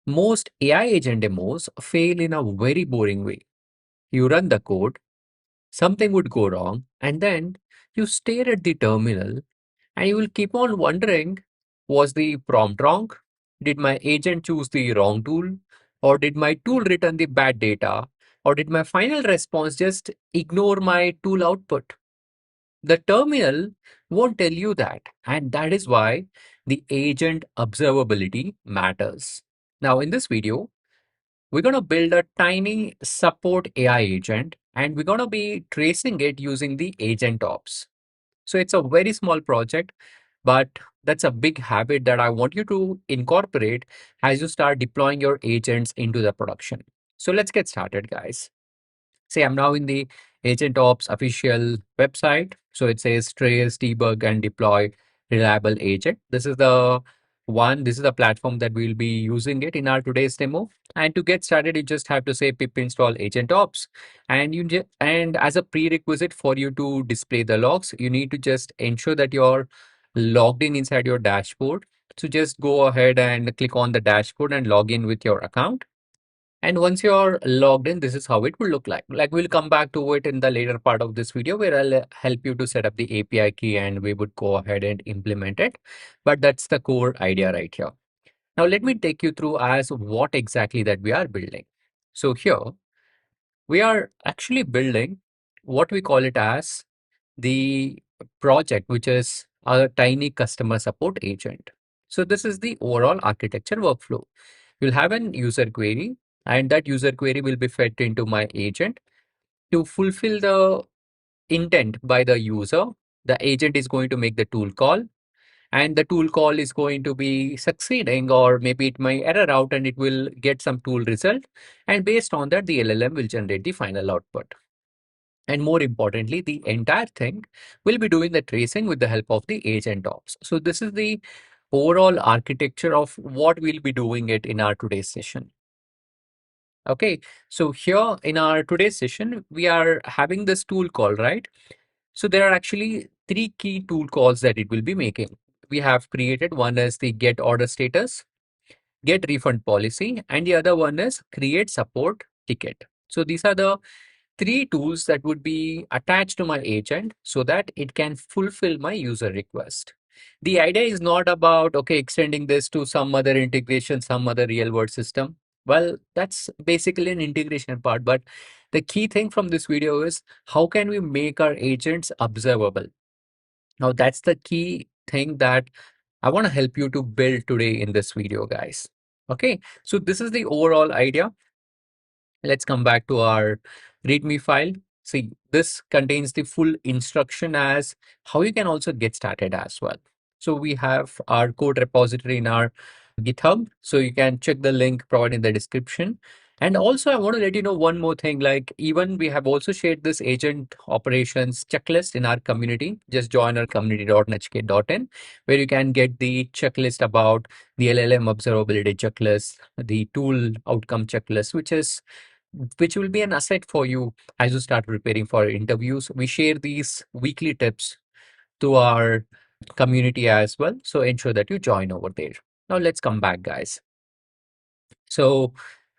Most AI agent demos fail in a very boring way. You run the code, something would go wrong, and then you stare at the terminal and you will keep on wondering, was the prompt wrong? Did my agent choose the wrong tool? Or did my tool return the bad data? Or did my final response just ignore my tool output? The terminal won't tell you that. And that is why the agent observability matters. Now, in this video, we're going to build a tiny support AI agent and we're going to be tracing it using the AgentOps. So it's a very small project, but that's a big habit that I want you to incorporate as you start deploying your agents into the production. So let's get started, guys. See, I'm now in the AgentOps official website. So it says trace, debug, and deploy reliable agent. This is the platform that we'll be using it in our today's demo. And to get started, you just have to say pip install AgentOps. And as a prerequisite for you to display the logs, you need to just ensure that you're logged in inside your dashboard. So just go ahead and click on the dashboard and log in with your account. And once you're logged in, this is how it will look like. Like we'll come back to it in the later part of this video where I'll help you to set up the API key and we would go ahead and implement it. But that's the core idea right here. Now let me take you through as what exactly that we are building. So here we are actually building what we call it as the project, which is a tiny customer support agent. So this is the overall architecture workflow. You'll have an user query, and that user query will be fed into my agent. To fulfill the intent by the user, the agent is going to make the tool call, and the tool call is going to be succeeding, or maybe it may error out and it will get some tool result. And based on that, the LLM will generate the final output. And more importantly, the entire thing will be doing the tracing with the help of the agent ops. So this is the overall architecture of what we'll be doing it in our today's session. Okay, so here in our today's session, we are having this tool call, right? So there are actually three key tool calls that it will be making. We have created one is the get order status, get refund policy, and the other one is create support ticket. So these are the three tools that would be attached to my agent so that it can fulfill my user request. The idea is not about, okay, extending this to some other integration, some other real world system. Well, that's basically an integration part. But the key thing from this video is how can we make our agents observable? Now, that's the key thing that I want to help you to build today in this video, guys. Okay, so this is the overall idea. Let's come back to our README file. See, this contains the full instruction as how you can also get started as well. So we have our code repository in our GitHub. So you can check the link provided in the description. And also I want to let you know one more thing, like even we have also shared this agent operations checklist in our community. Just join our community.nachiketh.in where you can get the checklist about the LLM observability checklist, the tool outcome checklist, which will be an asset for you as you start preparing for interviews. We share these weekly tips to our community as well. So ensure that you join over there. Now let's come back, guys. So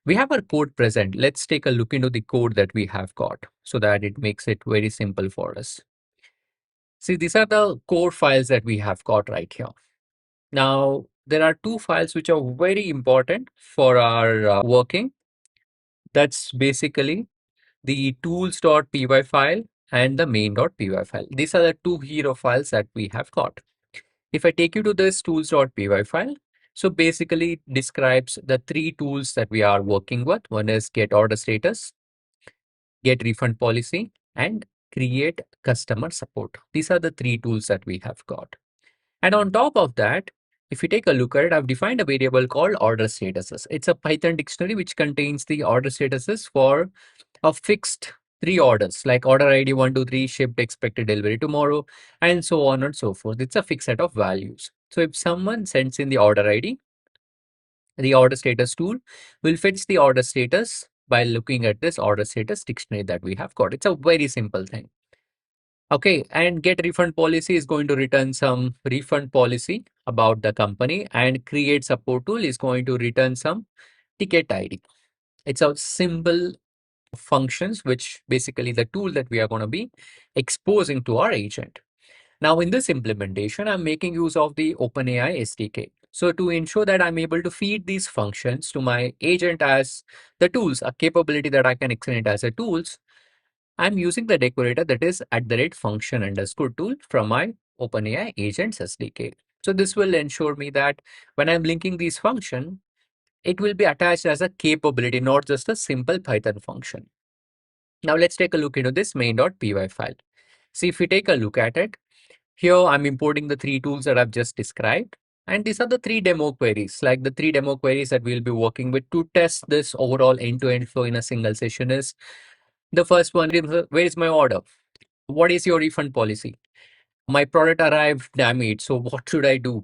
we have our code present. Let's take a look into the code that we have got so that it makes it very simple for us. See, these are the core files that we have got right here. Now, there are two files which are very important for our working. That's basically the tools.py file and the main.py file. These are the two hero files that we have got. If I take you to this tools.py file, so basically it describes the three tools that we are working with. One is get order status, get refund policy, and create customer support. These are the three tools that we have got. And on top of that, if you take a look at it, I've defined a variable called order statuses. It's a Python dictionary which contains the order statuses for a fixed three orders like order ID 123, shipped, expected delivery tomorrow, and so on and so forth. It's a fixed set of values. So if someone sends in the order ID, the order status tool will fetch the order status by looking at this order status dictionary that we have got. It's a very simple thing. Okay, and get refund policy is going to return some refund policy about the company, and create support tool is going to return some ticket ID. It's a symbol functions, which basically the tool that we are going to be exposing to our agent. Now, in this implementation, I'm making use of the OpenAI SDK. So to ensure that I'm able to feed these functions to my agent as the tools, a capability that I can extend it as a tools, I'm using the decorator that is at the rate function underscore tool from my OpenAI agents SDK. So this will ensure me that when I'm linking these function, it will be attached as a capability, not just a simple Python function. Now let's take a look into this main.py file. See, if we take a look at it, here I'm importing the three tools that I've just described. And these are the three demo queries, like the three demo queries that we'll be working with to test this overall end-to-end flow in a single session is the first one is where is my order? What is your refund policy? My product arrived damaged, so what should I do?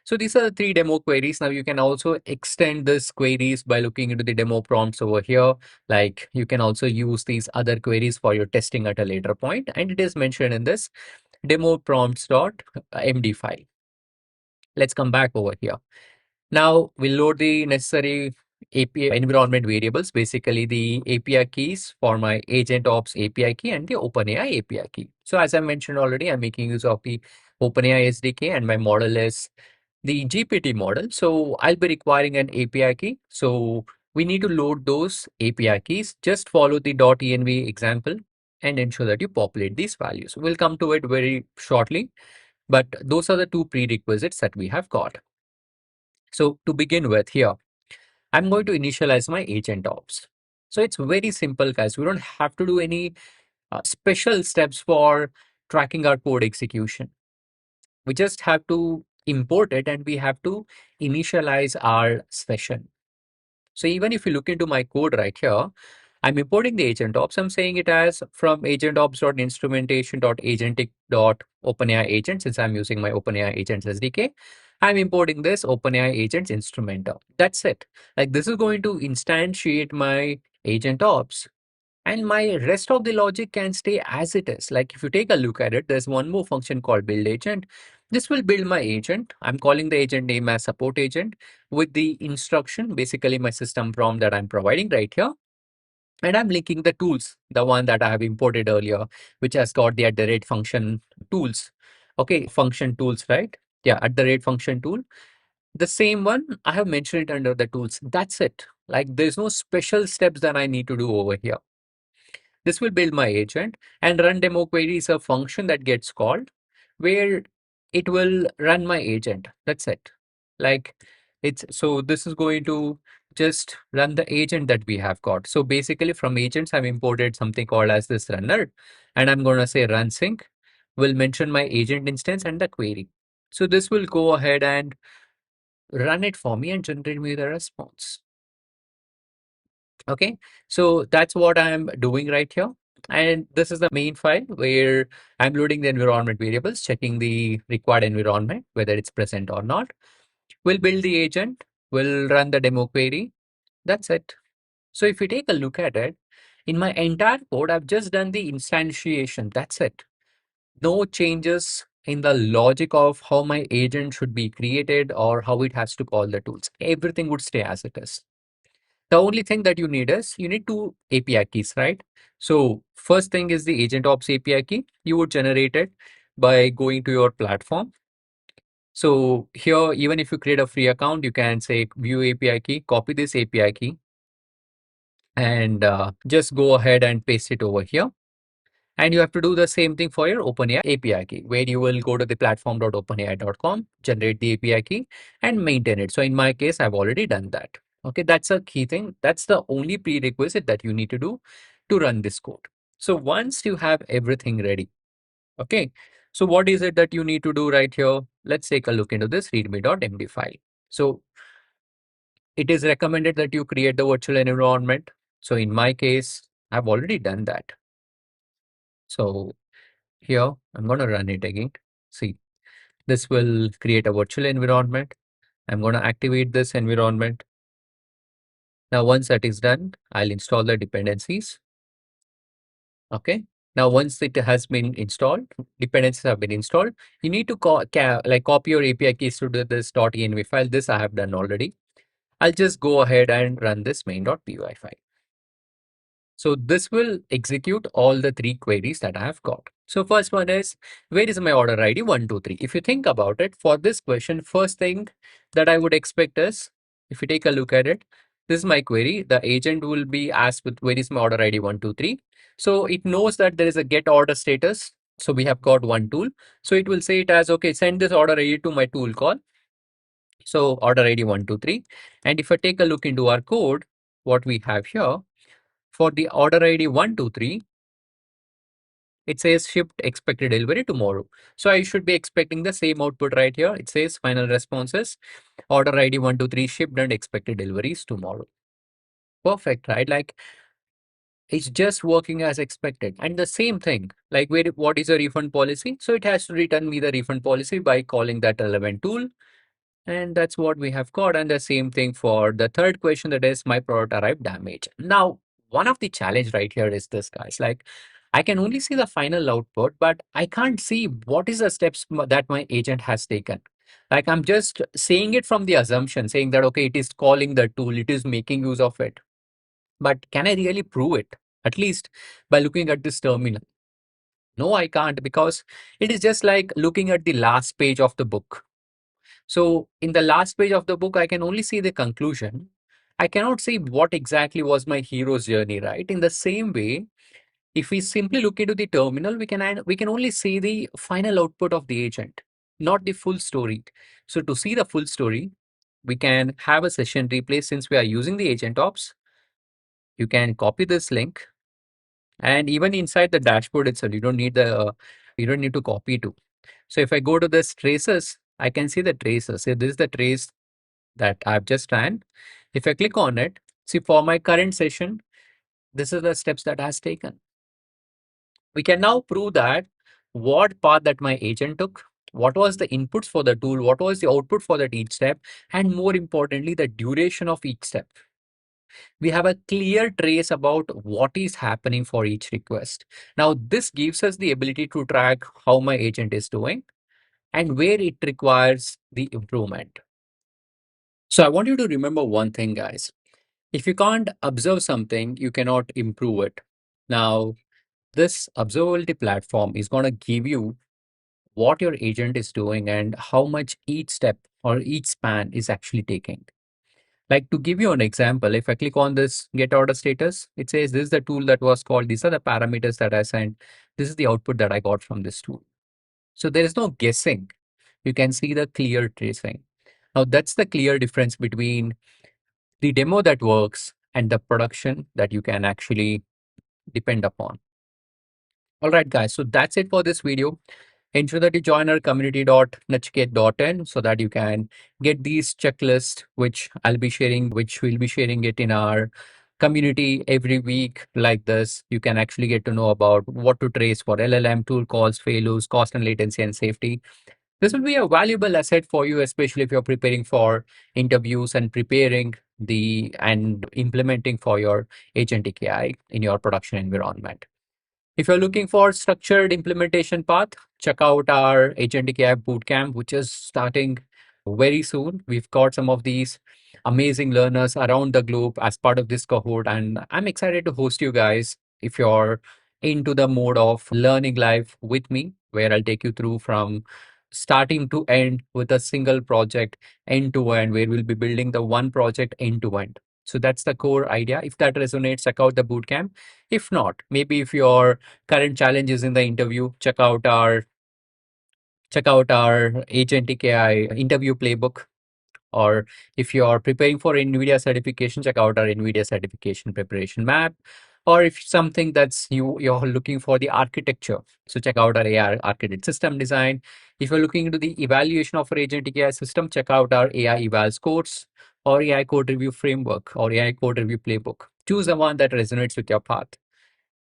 So these are the three demo queries. Now you can also extend this queries by looking into the demo prompts over here. Like you can also use these other queries for your testing at a later point, and it is mentioned in this demo prompts.md file. Let's come back over here. Now we'll load the necessary API environment variables, basically the API keys for my AgentOps API key and the OpenAI API key. So as I mentioned already, I'm making use of the OpenAI SDK and my model is the GPT model. So I'll be requiring an API key. So we need to load those API keys. Just follow the .env example and ensure that you populate these values. We'll come to it very shortly, but those are the two prerequisites that we have got. So to begin with here, I'm going to initialize my agent ops. So it's very simple, guys. We don't have to do any special steps for tracking our code execution. We just have to import it and we have to initialize our session. So even if you look into my code right here, I'm importing the agent ops. I'm saying it as from agentops.instrumentation.agentic.openai agent, since I'm using my OpenAI agents SDK. I'm importing this OpenAI agents instrumenter. That's it. Like this is going to instantiate my agent ops and my rest of the logic can stay as it is. Like if you take a look at it, there's one more function called build agent. This will build my agent. I'm calling the agent name as support agent with the instruction, basically my system prompt that I'm providing right here. And I'm linking the tools, the one that I have imported earlier, which has got the at the rate function tools. Okay, function tools, right? Yeah, at the rate function tool. The same one, I have mentioned it under the tools. That's it. Like there's no special steps that I need to do over here. This will build my agent and run demo query is a function that gets called where it will run my agent. That's it. Like so this is going to just run the agent that we have got. So basically from agents, I've imported something called as this runner and I'm going to say run sync will mention my agent instance and the query. So this will go ahead and run it for me and generate me the response. Okay, so that's what I'm doing right here. And this is the main file where I'm loading the environment variables, checking the required environment, whether it's present or not. We'll build the agent, we'll run the demo query. That's it. So if you take a look at it, in my entire code, I've just done the instantiation. That's it. No changes in the logic of how my agent should be created or how it has to call the tools. Everything would stay as it is. The only thing that you need is you need two API keys, right? So first thing is the AgentOps API key. You would generate it by going to your platform. So here, even if you create a free account, you can say view API key, copy this API key, and just go ahead and paste it over here. And you have to do the same thing for your OpenAI API key, where you will go to the platform.openai.com, generate the API key, and maintain it. So in my case, I've already done that. Okay, that's a key thing. That's the only prerequisite that you need to do to run this code. So once you have everything ready, okay, so what is it that you need to do right here? Let's take a look into this readme.md file. So it is recommended that you create the virtual environment. So in my case, I've already done that. So here, I'm going to run it again. See, this will create a virtual environment. I'm going to activate this environment. Now, once that is done, I'll install the dependencies. Okay. Now, once it has been installed, dependencies have been installed, you need to copy your API keys to this .env file. This I have done already. I'll just go ahead and run this main.py file. So this will execute all the three queries that I have got. So first one is, where is my order ID 123? If you think about it, for this question, first thing that I would expect is, if you take a look at it, this is my query. The agent will be asked with where is my order ID 123. So it knows that there is a get order status. So we have got one tool. So it will say it as, okay, send this order ID to my tool call. So order ID 123. And if I take a look into our code, what we have here, for the order ID 123, it says shipped expected delivery tomorrow. So I should be expecting the same output right here. It says final responses, order ID 123 shipped and expected deliveries tomorrow. Perfect, right? Like it's just working as expected. And the same thing, like what is a refund policy? So it has to return me the refund policy by calling that relevant tool. And that's what we have got. And the same thing for the third question, that is my product arrived damaged. Now, one of the challenge right here is this, guys. Like I can only see the final output, but I can't see what is the steps that my agent has taken. Like I'm just saying it from the assumption, saying that, okay, it is calling the tool, it is making use of it. But can I really prove it? At least by looking at this terminal. No, I can't, because it is just like looking at the last page of the book. So in the last page of the book, I can only see the conclusion. I cannot see what exactly was my hero's journey, right? In the same way, if we simply look into the terminal, we can only see the final output of the agent, not the full story. So to see the full story, we can have a session replay. Since we are using the AgentOps, you can copy this link, and even inside the dashboard itself, you don't need to copy to. So if I go to this traces, I can see the traces. So this is the trace that I've just ran. If I click on it, see for my current session, this is the steps that has taken. We can now prove that what path that my agent took, what was the inputs for the tool, what was the output for that each step, and more importantly, the duration of each step. We have a clear trace about what is happening for each request. Now, this gives us the ability to track how my agent is doing and where it requires the improvement. So I want you to remember one thing, guys. If you can't observe something, you cannot improve it. Now, this observability platform is going to give you what your agent is doing and how much each step or each span is actually taking. Like to give you an example, if I click on this get order status, it says this is the tool that was called, these are the parameters that I sent, this is the output that I got from this tool. So there is no guessing. You can see the clear tracing. Now that's the clear difference between the demo that works and the production that you can actually depend upon. All right, guys. So that's it for this video. Ensure that you join our community.nachiketh.in so that you can get these checklists, which we'll be sharing it in our community every week like this. You can actually get to know about what to trace for LLM, tool calls, failures, cost and latency, and safety. This will be a valuable asset for you, especially if you're preparing for interviews and preparing and implementing for your agentic AI in your production environment. If you're looking for structured implementation path, check out our Agentic AI Bootcamp, which is starting very soon. We've got some of these amazing learners around the globe as part of this cohort, and I'm excited to host you guys if you're into the mode of learning live with me, where I'll take you through from starting to end with a single project end to end, where we'll be building the one project end to end. So that's the core idea. If that resonates, check out the bootcamp. If not, maybe if your current challenge is in the interview, check out our Agentic AI interview playbook. Or if you are preparing for NVIDIA certification, check out our NVIDIA certification preparation map. Or if something that's you're looking for the architecture, so check out our AI architect system design. If you're looking into the evaluation of our agentic AI system, check out our AI evals course or AI code review framework or AI code review playbook. Choose the one that resonates with your path.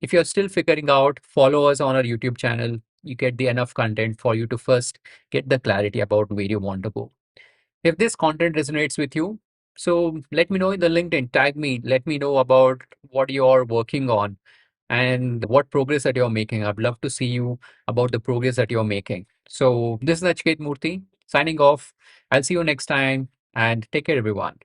If you're still figuring out, follow us on our YouTube channel. You get the enough content for you to first get the clarity about where you want to go. If this content resonates with you, so let me know in the LinkedIn, tag me, let me know about what you're working on and what progress that you're making. I'd love to see you about the progress that you're making. So this is Nachiketh Murthy signing off. I'll see you next time and take care, everyone.